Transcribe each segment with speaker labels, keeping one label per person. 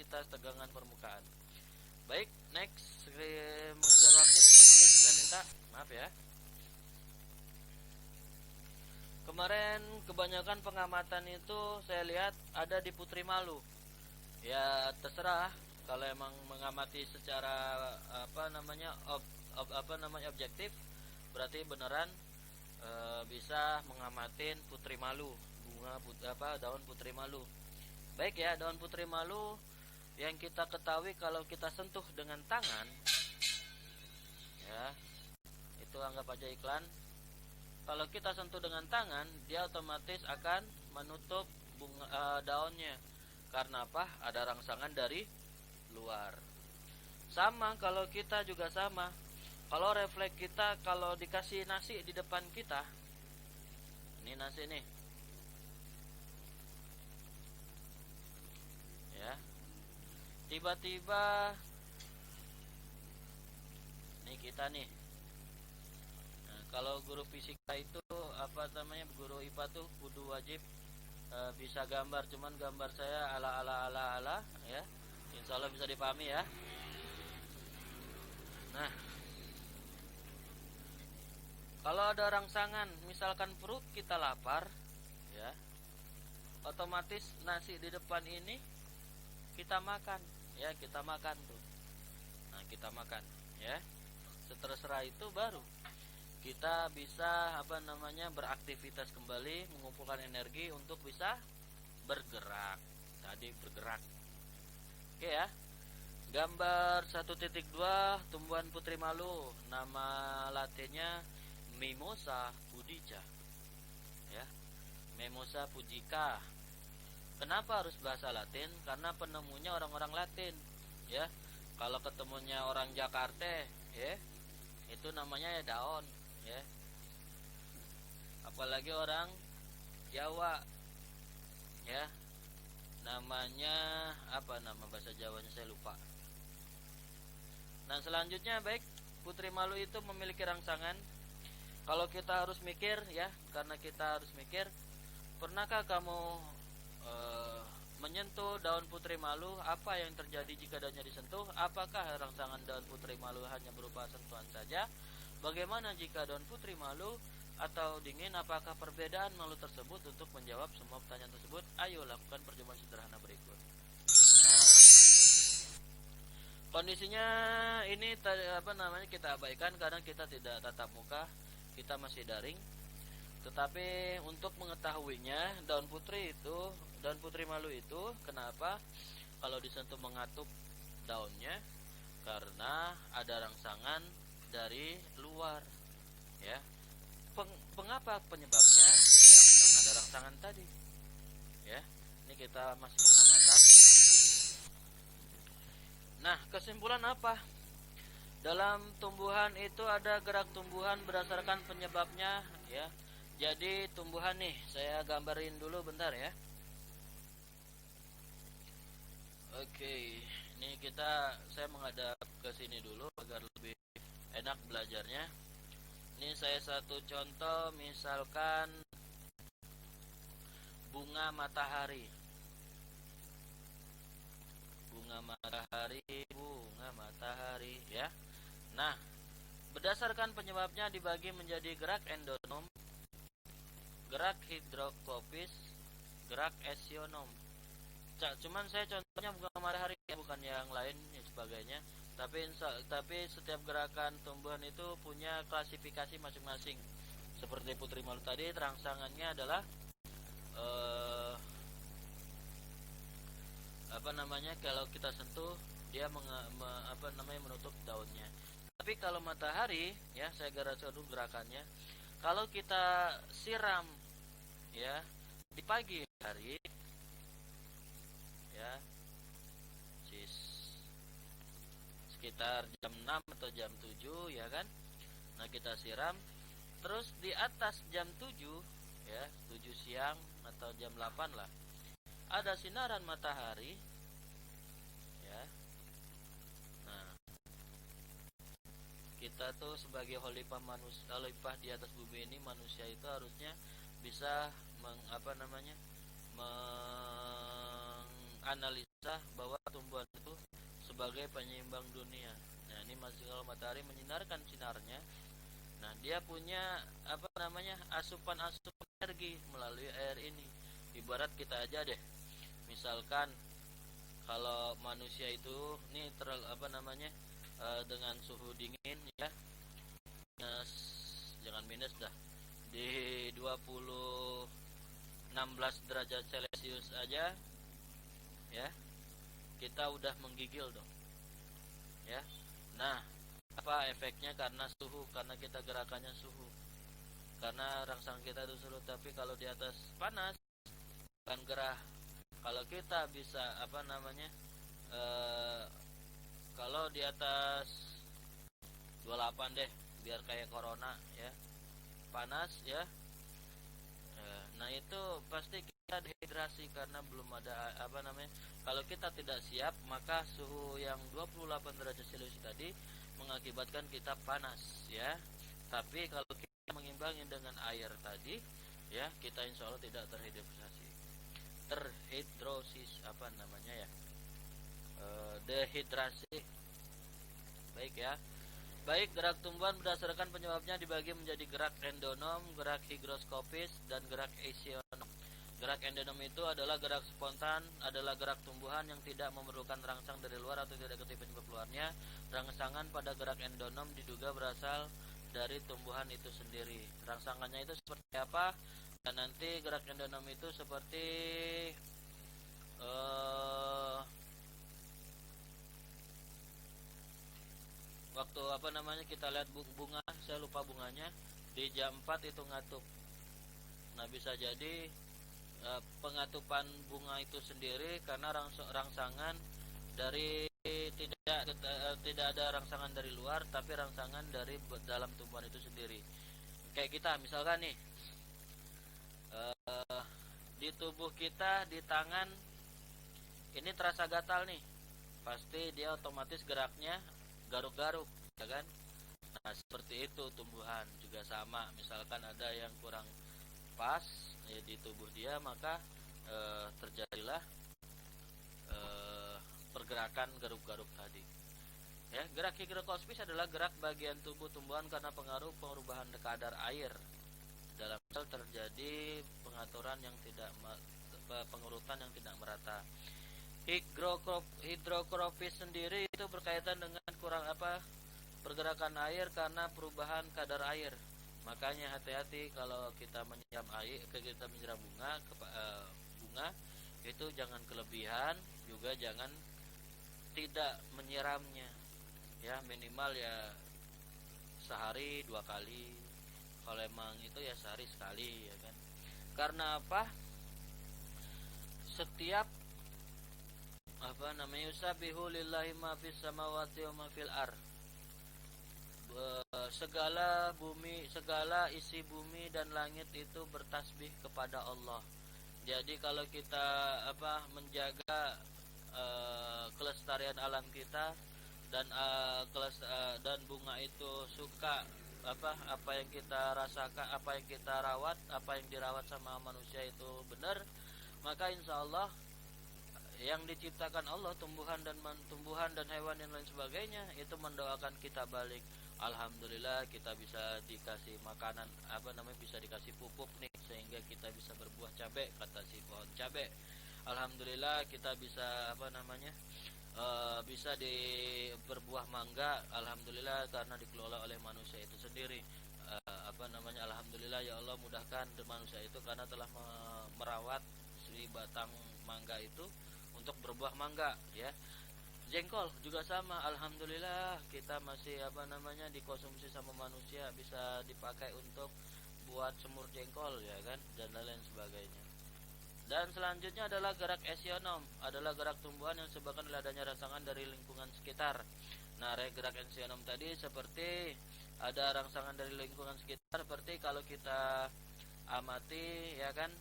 Speaker 1: intensitas tegangan permukaan. Baik, next. Mengejar waktu 10 menit saya minta maaf ya. Kemarin kebanyakan pengamatan itu saya lihat ada di Putri Malu. Ya terserah, kalau emang mengamati secara objektif, berarti beneran bisa mengamatin Putri Malu, daun Putri Malu. Baik ya, daun Putri Malu yang kita ketahui kalau kita sentuh dengan tangan, ya itu anggap aja iklan. Kalau kita sentuh dengan tangan, dia otomatis akan menutup daunnya. Karena apa? Ada rangsangan dari luar. Sama kalau kita juga sama. Kalau refleks kita, kalau dikasih nasi di depan kita, ini nasi nih, ya, tiba-tiba, nih kita nih. Kalau guru fisika itu guru IPA tuh kudu wajib bisa gambar, cuman gambar saya ala ya. Insya Allah bisa dipahami ya. Nah, kalau ada rangsangan, misalkan perut kita lapar, ya, otomatis nasi di depan ini kita makan, ya kita makan tuh. Nah kita makan, ya. Setelah itu baru kita bisa beraktivitas kembali, mengumpulkan energi untuk bisa bergerak. Tadi bergerak. Oke ya. Gambar 1.2 tumbuhan Putri Malu, nama latinnya Mimosa pudica. Ya. Mimosa pudica. Kenapa harus bahasa Latin? Karena penemunya orang-orang Latin, ya. Kalau ketemunya orang Jakarta, ya, itu namanya ya daun, ya. Apalagi orang Jawa, ya, namanya apa, nama bahasa Jawanya saya lupa. Nah selanjutnya, baik, Putri Malu itu memiliki rangsangan. Kalau kita harus mikir, ya, karena kita harus mikir, pernahkah kamu menyentuh daun Putri Malu? Apa yang terjadi jika daunnya disentuh? Apakah rangsangan daun Putri Malu hanya berupa sentuhan saja? Bagaimana jika daun Putri Malu atau dingin? Apakah perbedaan malu tersebut? Untuk menjawab semua pertanyaan tersebut, ayo lakukan percobaan sederhana berikut. Nah, kondisinya ini kita abaikan karena kita tidak tatap muka, kita masih daring. Tetapi untuk mengetahuinya, daun Putri Malu itu kenapa kalau disentuh mengatup daunnya? Karena ada rangsangan dari luar, ya. Mengapa penyebabnya? Ya, karena ada rangsangan tadi, ya. Ini kita masih pengamatan. Nah, kesimpulan apa? Dalam tumbuhan itu ada gerak tumbuhan berdasarkan penyebabnya, ya. Jadi tumbuhan nih, saya gambarin dulu bentar ya. Oke, ini saya menghadap ke sini dulu agar lebih enak belajarnya. Ini saya satu contoh, misalkan bunga matahari. Bunga matahari, ya. Nah, berdasarkan penyebabnya dibagi menjadi gerak endonom, gerak hidrokopis, gerak esionom. Cuman saya contohnya bunga matahari, bukan yang lain dan sebagainya. Tapi setiap gerakan tumbuhan itu punya klasifikasi masing-masing. Seperti Putri Malu tadi, rangsangannya adalah kalau kita sentuh dia menutup daunnya. Tapi kalau matahari, ya, saya garis dulu gerakannya. Kalau kita siram, ya, di pagi hari, ya, sekitar jam 6 atau jam 7, ya kan. Nah kita siram, terus di atas jam 7, ya, 7 siang atau jam 8 lah, ada sinaran matahari, ya. Nah kita tuh sebagai khalifah di atas bumi ini, manusia itu harusnya bisa menganalisa bahwa tumbuhan sebagai penyeimbang dunia. Nah, ini masih kalau matahari menyinarkan sinarnya. Nah, dia punya asupan energi melalui air ini. Ibarat kita aja deh. Misalkan kalau manusia itu nih dengan suhu dingin ya. Minus, jangan minus dah. Di 16 derajat Celcius aja ya. Kita udah menggigil dong. Ya. Nah, apa efeknya? Karena suhu, karena kita gerakannya suhu, karena rangsangan kita itu suhu. Tapi kalau di atas panas kan gerah. Kalau kita bisa kalau di atas 28 deh, biar kayak corona ya, panas ya. Nah itu pasti kita dehidrasi karena belum ada kalau kita tidak siap, maka suhu yang 28 derajat Celcius tadi mengakibatkan kita panas ya. Tapi kalau kita mengimbangi dengan air tadi ya, kita insya Allah tidak terhidrosis dehidrasi. Baik ya. Baik, gerak tumbuhan berdasarkan penyebabnya dibagi menjadi gerak endonom, gerak higroskopis, dan gerak esionom. Gerak endonom itu adalah gerak spontan, adalah gerak tumbuhan yang tidak memerlukan rangsang dari luar atau tidak ketipu penyebab keluarnya. Rangsangan pada gerak endonom diduga berasal dari tumbuhan itu sendiri. Rangsangannya itu seperti apa? Dan nanti gerak endonom itu seperti waktu kita lihat bunga, saya lupa bunganya, di jam 4 itu ngatup. Nah, bisa jadi pengatupan bunga itu sendiri karena rangsangan dari tidak ada rangsangan dari luar, tapi rangsangan dari dalam tumbuhan itu sendiri. Kayak kita misalkan nih, di tubuh kita, di tangan ini terasa gatal nih, pasti dia otomatis geraknya garuk-garuk, ya kan? Nah, seperti itu tumbuhan juga sama. Misalkan ada yang kurang pas ya di tubuh dia, maka terjadilah pergerakan garuk-garuk tadi. Ya, gerak higroskopis adalah gerak bagian tubuh tumbuhan karena pengaruh perubahan kadar air. Dalam sel terjadi pengurutan yang tidak merata. Hidroskopis sendiri itu berkaitan dengan pergerakan air karena perubahan kadar air. Makanya hati-hati kalau kita menyiram bunga itu jangan kelebihan, juga jangan tidak menyiramnya. Ya, minimal ya sehari 2 kali. Kalau emang itu ya sehari sekali, ya kan. Karena apa? Setiap yusabbihu lillahi ma fis samawati wa ma fil ard. Segala isi bumi dan langit itu bertasbih kepada Allah. Jadi kalau kita menjaga kelestarian alam kita dan bunga itu suka apa yang kita rasakan, apa yang kita rawat, apa yang dirawat sama manusia itu benar, maka insya Allah yang diciptakan Allah, tumbuhan dan hewan dan lain sebagainya, itu mendoakan kita balik. Alhamdulillah kita bisa dikasih makanan, bisa dikasih pupuk nih, sehingga kita bisa berbuah cabai, kata si pohon cabai. Alhamdulillah kita bisa bisa berbuah mangga. Alhamdulillah karena dikelola oleh manusia itu sendiri. Alhamdulillah ya Allah, mudahkan manusia itu karena telah merawat si batang mangga itu untuk berbuah mangga ya. Jengkol juga sama, alhamdulillah kita masih dikonsumsi sama manusia, bisa dipakai untuk buat semur jengkol ya kan, dan lain sebagainya. Dan selanjutnya adalah gerak esionom, adalah gerak tumbuhan yang disebabkan oleh adanya rangsangan dari lingkungan sekitar. Nah, gerak esionom tadi seperti ada rangsangan dari lingkungan sekitar, seperti kalau kita amati ya kan,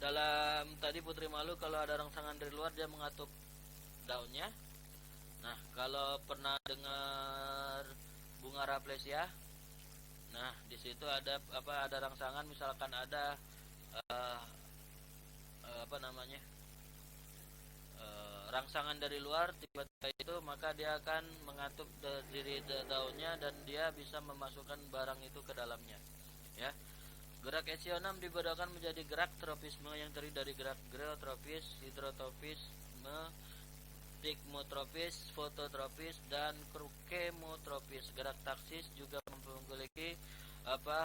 Speaker 1: dalam tadi putri malu, kalau ada rangsangan dari luar dia mengatup daunnya. Nah, kalau pernah dengar bunga rafflesia, nah di situ ada rangsangan, misalkan ada rangsangan dari luar tiba-tiba itu, maka dia akan mengatup diri daunnya dan dia bisa memasukkan barang itu ke dalamnya, ya. Gerak eksionom dibedakan menjadi gerak tropisme yang terdiri dari gerak geotropis, hidrotropis, stigmotropis, fototropis, dan kemotropis. Gerak taksis juga memiliki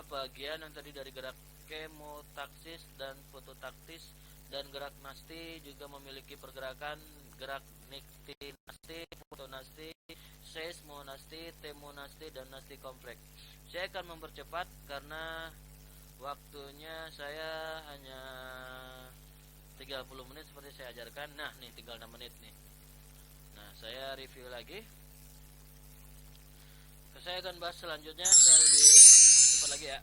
Speaker 1: bagian yang terdiri dari gerak kemotaksis dan fototaktis, dan gerak nasti juga memiliki pergerakan gerak niktinasti, fotonasti, seismonasti, temonasti, dan nasti kompleks. Saya akan mempercepat karena waktunya saya hanya 30 menit seperti saya ajarkan. Nah, nih tinggal 6 menit nih. Nah, saya review lagi. Saya akan bahas selanjutnya, saya lebih cepat lagi ya.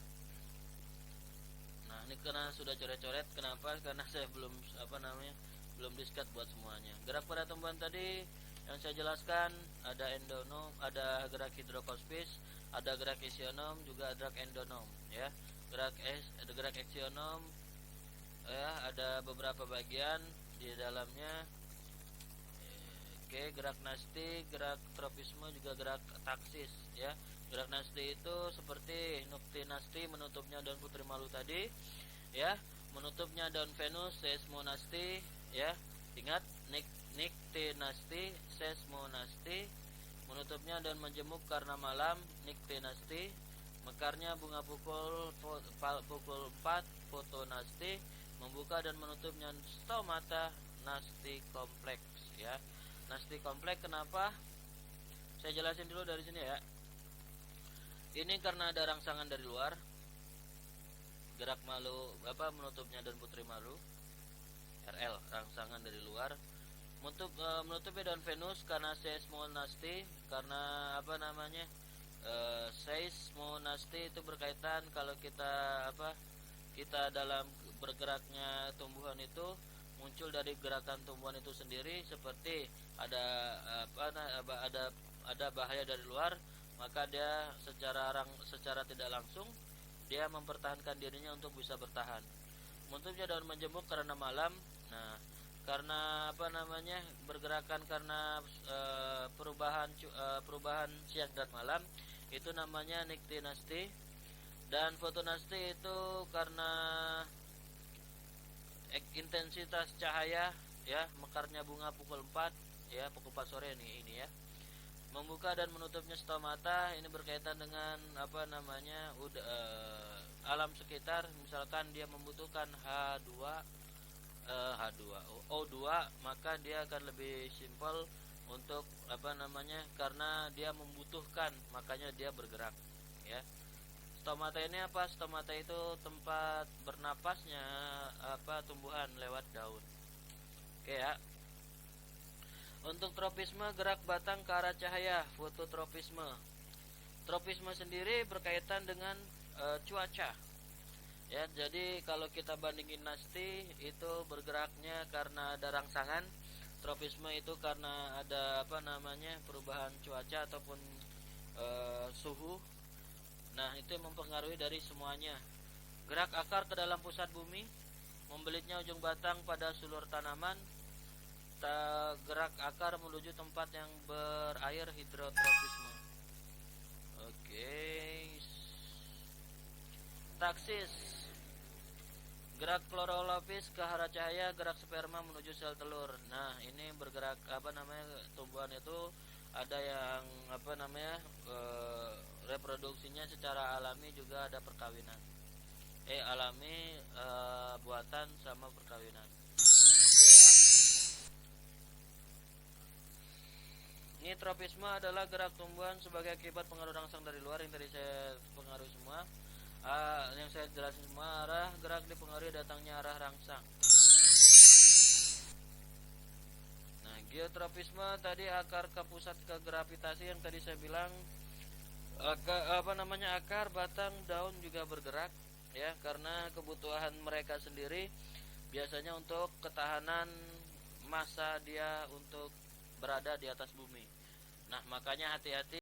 Speaker 1: Nah, ini karena sudah coret-coret. Kenapa? Karena saya belum diskat buat semuanya. Gerak pada tumbuhan tadi yang saya jelaskan ada endonom, ada gerak hidrokospis, ada gerak eksionom, juga gerak endonom, ya. Gerak eksionom, ya, ada beberapa bagian di dalamnya. Oke, gerak nasti, gerak tropisme, juga gerak taksis, ya. Gerak nasti itu seperti nuktinasti, menutupnya daun putri malu tadi, ya. Menutupnya daun Venus, seismonasti, ya. Ingat, niktinasti, seismonasti. Menutupnya daun menjemuk karena malam, niktinasti. Mekarnya bunga pukul 4, fotonasti. Membuka dan menutupnya stomata, nasti kompleks, ya. Nasti kompleks kenapa? Saya jelasin dulu dari sini ya. Ini karena ada rangsangan dari luar. Gerak malu menutupnya daun putri malu, RL, rangsangan dari luar. Menutupi daun Venus karena seismonasti, karena seismonasti itu berkaitan kalau kita dalam bergeraknya tumbuhan itu muncul dari gerakan tumbuhan itu sendiri, seperti ada bahaya dari luar, maka dia secara tidak langsung dia mempertahankan dirinya untuk bisa bertahan. Menutupnya daun menjemuk karena malam. Nah, karena bergerakan karena perubahan siang dan malam, itu namanya niktinasti. Dan fotonasti itu karena intensitas cahaya, ya. Mekarnya bunga pukul 4, ya, pukul 4 sore ini ya. Membuka dan menutupnya stomata, ini berkaitan dengan alam sekitar. Misalkan dia membutuhkan O2, maka dia akan lebih simpel untuk karena dia membutuhkan, makanya dia bergerak, ya. Stomata ini apa? Stomata itu tempat bernapasnya tumbuhan lewat daun. Oke, ya. Untuk tropisme, gerak batang ke arah cahaya, fototropisme. Tropisme sendiri berkaitan dengan cuaca. Ya, jadi kalau kita bandingin nasti itu bergeraknya karena ada rangsangan, tropisme itu karena ada perubahan cuaca ataupun suhu. Nah, itu yang mempengaruhi dari semuanya. Gerak akar ke dalam pusat bumi, membelitnya ujung batang pada sulur tanaman. Gerak akar menuju tempat yang berair, hidrotropisme. Oke. Taksis, gerak klorolopis ke arah cahaya, gerak sperma menuju sel telur. Nah, ini bergerak tumbuhan itu ada yang reproduksinya secara alami, juga ada perkawinan. Alami, buatan sama perkawinan. Ini tropisme adalah gerak tumbuhan sebagai akibat pengaruh rangsang dari luar, yang tadi saya pengaruh semua. Yang saya jelasin semua, arah gerak dipengaruhi datangnya arah rangsang. Nah, geotropisme tadi akar ke pusat ke gravitasi, yang tadi saya bilang akar, batang, daun juga bergerak, ya, karena kebutuhan mereka sendiri biasanya untuk ketahanan massa dia untuk berada di atas bumi. Nah, makanya hati-hati